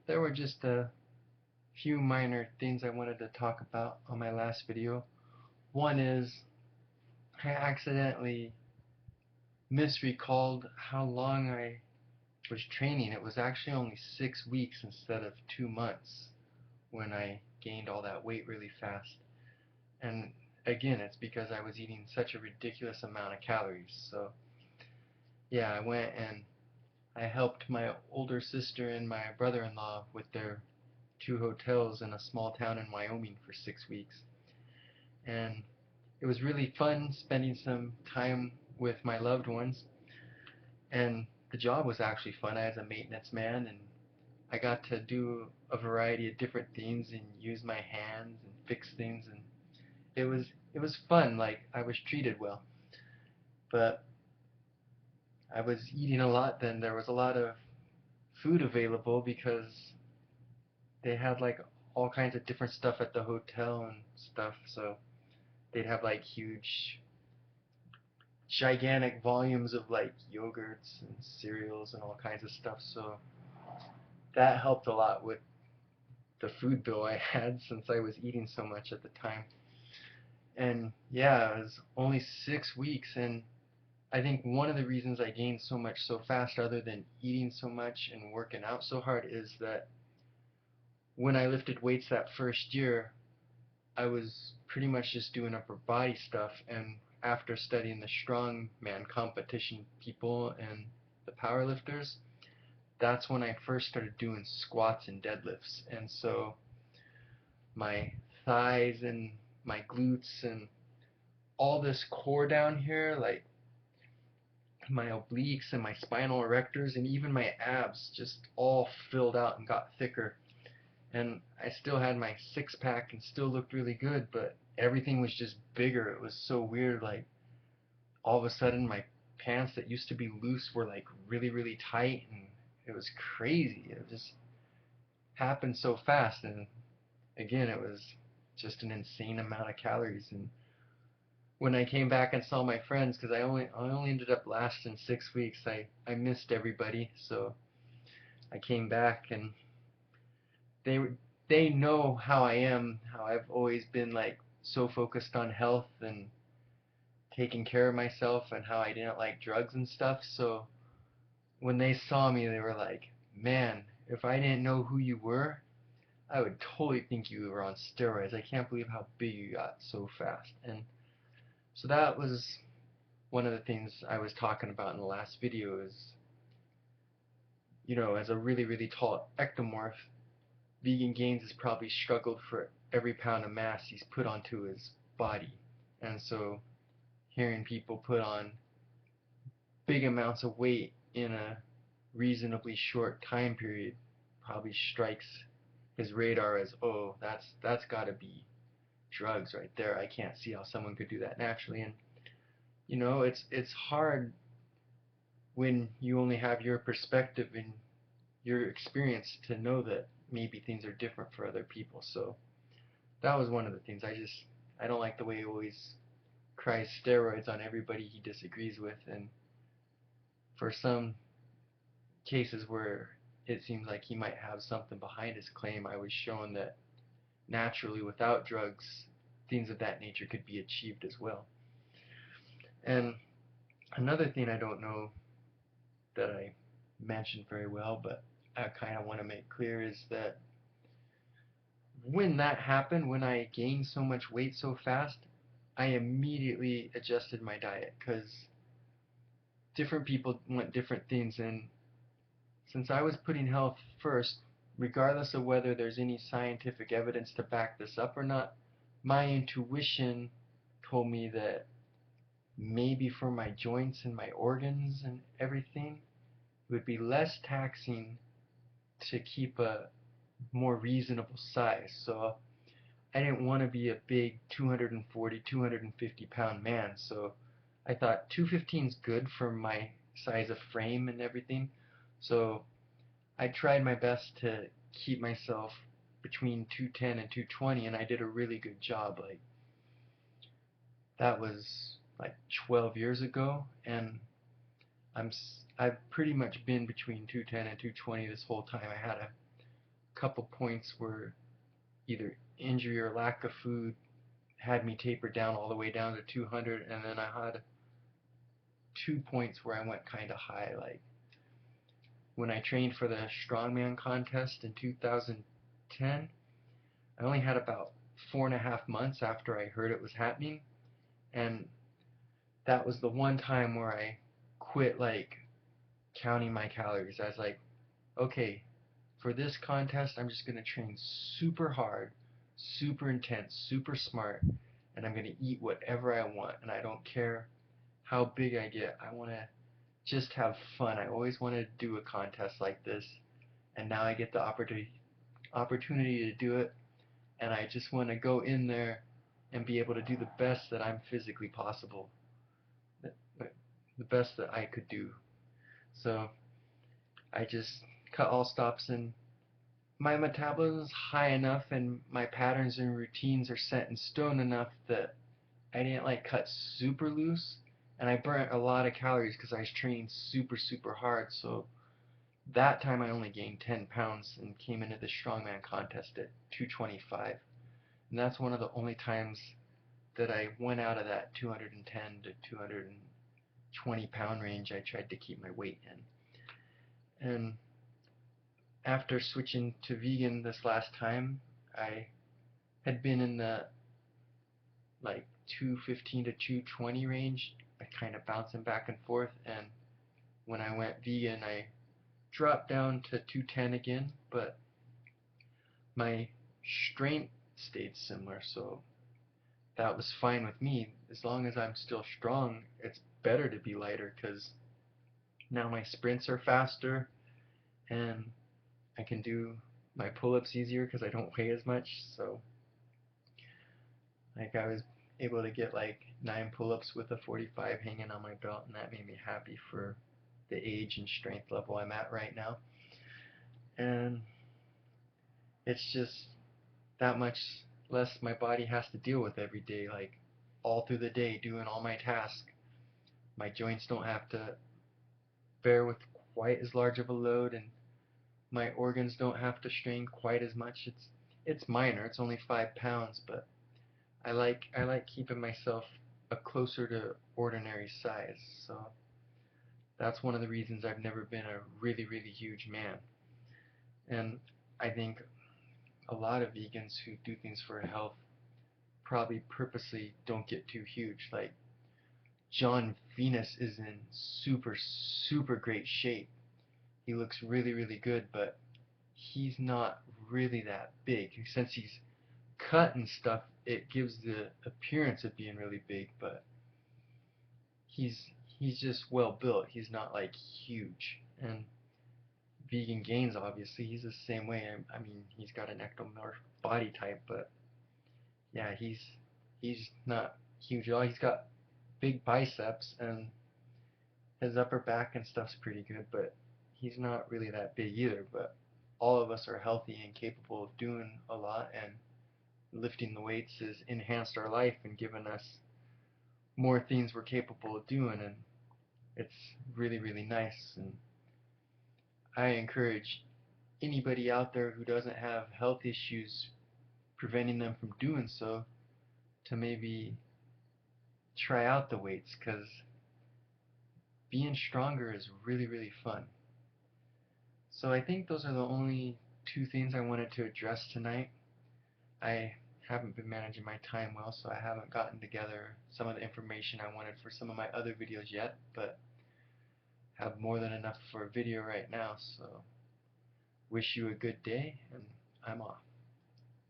there were just a few minor things I wanted to talk about on my last video. One is I accidentally misrecalled how long I was training. It was actually only 6 weeks instead of 2 months when I gained all that weight really fast. And again, it's because I was eating such a ridiculous amount of calories. So yeah, I went and I helped my older sister and my brother-in-law with their two hotels in a small town in Wyoming for 6 weeks. And it was really fun spending some time with my loved ones. And the job was actually fun. I was a maintenance man, and I got to do a variety of different things and use my hands and fix things, and it was it was fun. Like, I was treated well. But I was eating a lot then. There was a lot of food available because they had like all kinds of different stuff at the hotel and stuff. So they'd have like huge, gigantic volumes of like yogurts and cereals and all kinds of stuff. So that helped a lot with the food bill I had since I was eating so much at the time. And yeah, it was only 6 weeks, and I think one of the reasons I gained so much so fast, other than eating so much and working out so hard, is that when I lifted weights that first year, I was pretty much just doing upper body stuff, and after studying the strongman competition people and the powerlifters, that's when I first started doing squats and deadlifts. And so my thighs and my glutes and all this core down here, like my obliques and my spinal erectors and even my abs, just all filled out and got thicker. And I still had my six pack and still looked really good, but everything was just bigger. It was so weird. Like, all of a sudden, my pants that used to be loose were like really, really tight, and it was crazy. It just happened so fast. And again, it was just an insane amount of calories. And when I came back and saw my friends, because I only ended up lasting 6 weeks, I missed everybody. So I came back, and they they know how I am, how I've always been like so focused on health and taking care of myself, and how I didn't like drugs and stuff. So when they saw me, they were like, "Man, if I didn't know who you were, I would totally think you were on steroids. I can't believe how big you got so fast." And so that was one of the things I was talking about in the last video is, as a really, really tall ectomorph, Vegan Gains has probably struggled for every pound of mass he's put onto his body. And so hearing people put on big amounts of weight in a reasonably short time period probably strikes his radar as, oh, that's got to be drugs right there. I can't see how someone could do that naturally. And it's hard when you only have your perspective and your experience to know that maybe things are different for other people. So that was one of the things. I don't like the way he always cries steroids on everybody he disagrees with, and for some cases where it seems like he might have something behind his claim, I was shown that naturally without drugs, things of that nature could be achieved as well. And another thing I don't know that I mentioned very well, but I kind of want to make clear, is that when that happened, when I gained so much weight so fast, I immediately adjusted my diet, because different people want different things. And since I was putting health first, regardless of whether there's any scientific evidence to back this up or not, my intuition told me that maybe for my joints and my organs and everything, it would be less taxing to keep a more reasonable size. So I didn't want to be a big 240, 250 pound man. So I thought 215 is good for my size of frame and everything. So I tried my best to keep myself between 210 and 220, and I did a really good job. Like, that was like 12 years ago, and I've pretty much been between 210 and 220 this whole time. I had a couple points where either injury or lack of food had me taper down all the way down to 200, and then I had 2 points where I went kind of high. Like when I trained for the strongman contest in 2010, I only had about 4.5 months after I heard it was happening, and that was the one time where I quit like counting my calories. I was like, okay, for this contest, I'm just gonna train super hard, super intense, super smart, and I'm gonna eat whatever I want, and I don't care how big I get. I want to just have fun. I always wanted to do a contest like this, and now I get the opportunity to do it, and I just want to go in there and be able to do the best that I'm physically possible, the best that I could do. So I just cut all stops, and my metabolism's high enough and my patterns and routines are set in stone enough that I didn't like cut super loose, and I burnt a lot of calories because I was training super hard. So that time I only gained 10 pounds and came into the strongman contest at 225, and that's one of the only times that I went out of that 210 to 220 pound range. I tried to keep my weight in, and after switching to vegan this last time, I had been in the like 215 to 220 range, kind of bouncing back and forth. And when I went vegan, I dropped down to 210 again, but my strength stayed similar, so that was fine with me. As long as I'm still strong, it's better to be lighter because now my sprints are faster and I can do my pull-ups easier because I don't weigh as much. So like I was able to get like 9 pull-ups with a 45 hanging on my belt, and that made me happy for the age and strength level I'm at right now. And it's just that much less my body has to deal with every day, like all through the day doing all my tasks. My joints don't have to bear with quite as large of a load, and my organs don't have to strain quite as much. It's minor. It's only 5 pounds, but I like keeping myself a closer to ordinary size. So that's one of the reasons I've never been a really huge man. And I think a lot of vegans who do things for health probably purposely don't get too huge. Like John Venus is in super great shape. He looks really good, but he's not really that big. Since he's cut and stuff, it gives the appearance of being really big, but he's he's just well built. He's not like huge. And Vegan Gains, obviously, he's the same way. I mean, he's got an ectomorph body type, but yeah, he's not huge at all. He's got big biceps, and his upper back and stuff's pretty good, but he's not really that big either. But all of us are healthy and capable of doing a lot, and lifting the weights has enhanced our life and given us more things we're capable of doing, and it's really nice. And I encourage anybody out there who doesn't have health issues preventing them from doing so to maybe try out the weights, because being stronger is really fun. So I think those are the only 2 things I wanted to address tonight. I haven't been managing my time well, so I haven't gotten together some of the information I wanted for some of my other videos yet, but have more than enough for a video right now. So wish you a good day, and I'm off.